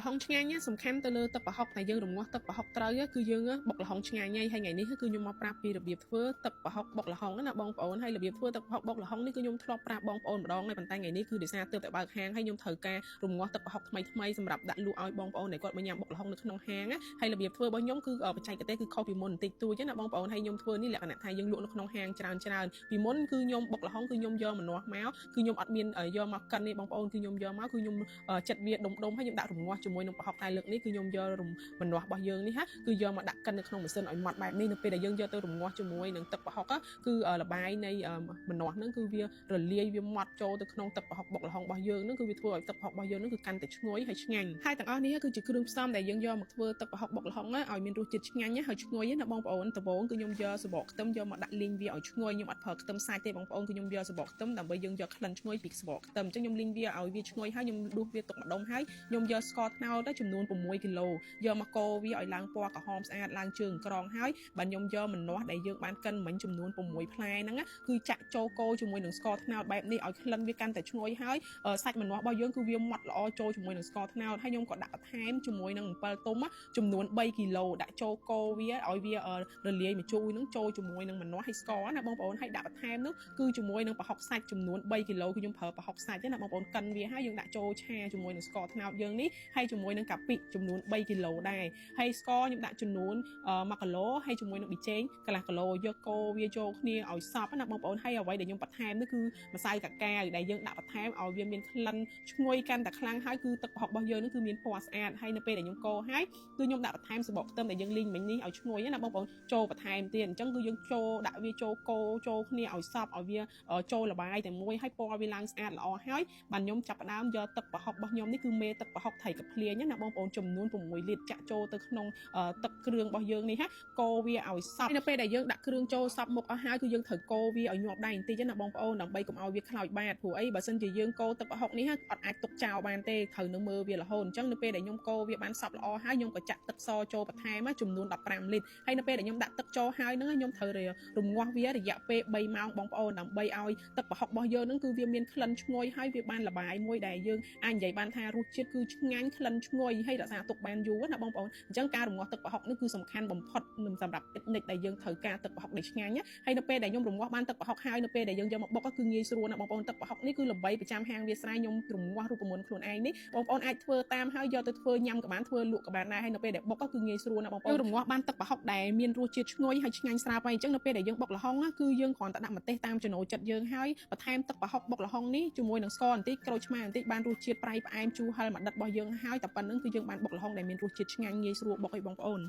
ละห้องឆ្ងាញ់សំខាន់ទៅលើទឹកប្រហុកតែយើងរងាស់ទឹកប្រហុកត្រូវគឺយើងបុកល្ហុងឆ្ងាញ់ហើយថ្ងៃនេះគឺខ្ញុំមកប្រាប់ពីរបៀបធ្វើទឹកប្រហុកបុកល្ហុងណាបងប្អូនហើយរបៀបធ្វើទឹកប្រហុកបុកល្ហុងនេះគឺខ្ញុំធ្លាប់ប្រាប់បងប្អូនម្ដងហើយប៉ុន្តែថ្ងៃនេះគឺដោយសារទើបតែបើកហាងហើយខ្ញុំត្រូវការរងាស់ទឹកប្រហុកថ្មីសម្រាប់ដាក់លក់ឲ្យបងប្អូនដែលគាត់មកញ៉ាំបុកល្ហុងនៅក្នុងហាងហើយរបៀបធ្វើរបស់ខ្ញុំគឺបច្ចេកទេសគឺខុសពីមុនបន្តិចតួចណាបងប្អូនហើយខ្ញុំធ្វើនេះលក្ខណៈថាយើងលក់នៅក្នុងហាងច្រើនពីមុនគឺខ្ញុំបុកល្ហុងគឺខ្ញុំយកម្នាស់មកគឺខ្ញុំអត់មានយកមកកិនទេបងប្អូនគឺខ្ញុំយកមកគឺខ្ញុំចិត្តវាដុំហើយខ្ញុំដាក់រងាស់ជាមួយនឹងប្រហុកតែលើកនេះគឺខ្ញុំយកម្នាស់របស់យើងនេះគឺយកមកដាក់កិននៅក្នុងម៉ាស៊ីនឲ្យម៉ត់បែបនេះនៅពេលដែលយើងយកទៅរងាស់ជាមួយនឹងទឹកប្រហុកគឺលបាយនៃម្នាស់ហ្នឹងគឺវារលាយវាម៉ត់ចូលទៅក្នុងទឹកប្រហុកបុកល្ហុងរបស់យើងហ្នឹងគឺវាធ្វើឲ្យទឹកប្រហុករបស់យើងហ្នឹងគឺកាន់តែឈ្ងុយហើយឆ្ងាញ់ហើយទាំងអស់នេះគឺជាគ្រឿងផ្សំដែលយើងយកមកធ្វើទឹកប្រហុកបុកល្ហុងឲ្យមានរសជាតិឆ្ងាញ់ហើយឈ្ងុយណាបងប្អូនដំបូងគឺខ្ញុំយកសបកខ្ទឹមយកមកដាក់លីងវាឲ្យឈ្ងុយខ្ញុំអត់ប្រើខ្ទឹមសាច់ទេបងប្អូនគឺខ្ញុំយកសបកខ្ទឹមដើម្បីយើងយកក្លិនឈ្ងុយពីសបកខ្ទឹមអញ្ចឹងខ្ញុំលីងវាឲ្យវាឈ្ងុយហើយខ្ញុំដួសវាទុកម្ដុំហើយខ្ញុំយកស្ករត្នោតចំនួន6គីឡូយកមកកូរវាឲ្យឡើងពណ៌ក្រហមស្អាតឡើងជើងក្រងហើយបាទខ្ញុំយកម្នាស់ដែលយើងបានកិនមិញចំនួន6ផ្លែហ្នឹងគឺចាក់ចូលកូរជាមួយនឹងស្ករត្នោតបែបនេះឲ្យក្លិនវាកាន់តែឈ្ងុយហើយសាច់ម្នាស់របស់យើងគឺវាម៉ត់ល្អចូលជាមួយនឹងស្ករត្នោតហើយខ្ញុំក៏ដាក់បន្ថែមជាមួយនឹងអំពិលទុំចំនួន3គីឡូដាក់ចូលកូរវាឲ្យវារលាយម្ជូរហ្នឹងចូលជាមួយនឹងម្នាស់ហើយស្ករណាបងប្អូនហើយដាក់បន្ថែមនោះគឺជាមួយនឹងប្រហុកសាច់ចំនួន3គីឡូគឺខ្ញុំប្រើប្រហុកសាច់ណាបងប្អូនកិនវាហើយយើងដាក់ចូលឆាជាមួយនឹងស្ករត្នោតយើងនេះហើយជាមួយនឹងកាពិចំនួន3គីឡូដែរហើយស្ករខ្ញុំដាក់ចំនួន1គីឡូហើយជាមួយនឹងប៊ីចេងកន្លះគីឡូយកកូរវាចូលគ្នាឲ្យសព្វណាបងប្អូនហើយអ្វីដែលខ្ញុំបន្ថែមនោះគឺម្សៅកាកាវដែលយើងដាក់បន្ថែមឲ្យវាមានក្លិនឈ្ងុយកាន់តែខ្លាំងហើយគឺទឹកប្រហុករបស់យើងនោះគឺមានពណ៌ស្អាតហើយនៅពេលដែលខ្ញុំកូរហើយគឺខ្ញុំដាក់បន្ថែមសបកខ្ទឹមដែលយើងលីងមិញនេះឲ្យឈ្ងុយណាបងប្អូនចូលបន្ថែមទៀតអញ្ចឹងគឺយើងចូលដាក់វាចូលកូរចូលគ្នាឲ្យសព្វឲ្យវាចូលលបាយតែមួយហើយពណ៌វាឡើងស្អាតល្អហើយបាទខ្ញុំចាប់ផ្ដើមយកទឹកប្រហុករបស់ខ្ញុំនេះគឺមេទឹកប្រហុកថៃកាភ្លៀងណាបងប្អូនចំនួន6លីត្រចាក់ចូលទៅក្នុងទឹកគ្រឿងរបស់យើងនេះកូរវាឲ្យសព្វនៅពេលដែលយើងដាក់គ្រឿងចូលសព្វមុខអស់ហើយគឺយើងត្រូវកូរវាឲ្យញាប់ដៃបន្តិចណាបងប្អូនដើម្បីកុំឲ្យវាខ្លោចបាតព្រោះអីបើសិនជាយើងកូរទឹកប្រហុកនេះអត់អាចទុកចោលបានទេត្រូវនៅមើលវារហូតអញ្ចឹងនៅពេលដែលខ្ញុំកូរវាបានសព្វល្អហើយខ្ញុំក៏ចាក់ទឹកសចូលបន្ថែមចំនួន15លីត្រហើយនៅពេលដែលខ្ញុំដាក់ទឹកចូលហើយហ្នឹងខ្ញុំត្រូវរងាស់វារយៈពេល3ម៉ោងបងប្អូនដើម្បីឲ្យទឹកប្រហុករបស់យើងហ្នឹងគឺវាមានក្លិនឈ្ងុយហើយវាបានលបាយមួយដែលយើងអាចនិយាយបានថារសជាតិគឺឆ្ងាញ់ក្លិនឈ្ងុយហើយរក្សាទុកបានយូរណាបងប្អូនអញ្ចឹងការរងាស់ទឹកប្រហុកនេះគឺសំខាន់បំផុតសម្រាប់តិចដែលយើងត្រូវការទឹកប្រហុកដែលឆ្ងាញ់ហើយនៅពេលដែលខ្ញុំរងាស់បានទឹកប្រហុកហើយនៅពេលដែលយើងយកមកបុកគឺងាយស្រួលណាបងប្អូនទឹកប្រហុកនេះគឺល្បីប្រចាំហាងវាលស្រែខ្ញុំរងាស់រូបមន្តខ្លួនឯងនេះបងប្អូនអាចធ្វើតាមហើយយកទៅធ្វើញ៉ាំក៏បានធ្វើលក់ក៏បានដែរហើយនៅពេលដែលបុកគឺងាយស្រួលណាបងប្អូនរងាស់បានទឹកប្រហុកដែលមានរសជាតិឈ្ងុយហើយឆ្ងាញ់ស្រាប់ហើយអញ្ចឹងនៅពេលដែលយើងបុកល្ហុងគឺយើងគ្រាន់តែដាក់ម្ទេសតាមចំណូលចិត្តយើងហើយបន្ថែមទឹកប្រហុកបុកល្ហុងនេះជាមួយនឹងស្ករបន្តិចក្រូចឆ្មាបន្តិចបានរសជាតិប្រៃផ្អែមជូរហឹរមួយដិតរបស់យើងហើយតែប៉ុណ្្នឹងគឺយើងបានបុកល្ហុងដែលមានរសជាតិឆ្ងាញ់ងាយស្រួលបុកឲ្យបងប្អូន